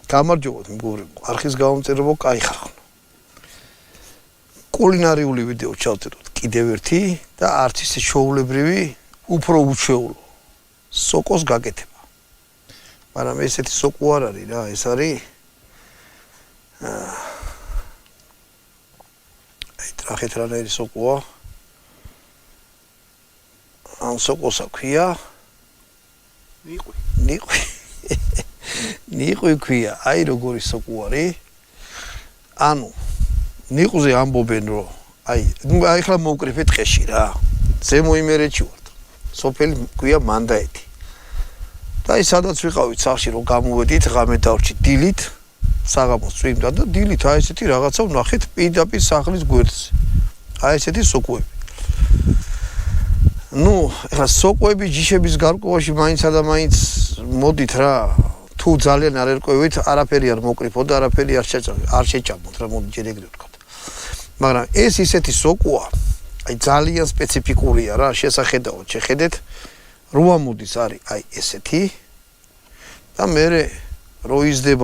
გამარჯობოთ მეგობრებო, არხის გამომწერებო, კაი ხარ. კულინარიული ვიდეო ჩავწეროთ კიდევ ერთი და არც ისე ჩვეულებრივი, უფრო უჩვეულო სოკოს გაკეთება. მაგრამ ესეთი სოკო არ არის რა, ეს არის აი ტრახეთ რანაირი სოკოა. ამ სოკოს აქვია ნიყვი ქვია, აი როგორი სოკო არის. ანუ ნიყვზე ამბობენ რომ აი ახლა მოვკრიფეთ ტყეში რა. ზემო იმერეთში ვართ. სოფელი ქვია მანდაეთი. და აი სადაც ვიყავით სახში რომ გამოვედით, ღამე დავრჩით დილით, საღამოს წვიმდა და დილით აი ესეთი რაღაცა ვნახეთ პირდაპირ სახლის გვერდზე. აი ესეთი სოკოები. ნუ, ახლა სოკოები ჯიშების გარკვევაში მაინცა და მაინც მოდით რა. თუ ძალიან არ ერკვევით, არაფერი არ მოკრიფო და არაფერი არ შეჭამოთ რა, მოდი ჯერ ეგრე ვთქვათ. მაგრამ ეს ისეთი სოკოა, აი ძალიან სპეციფიკურია რა, შესახედავად შეხედეთ, რო ამოდის არის აი ესეთი და მე რო იზრდება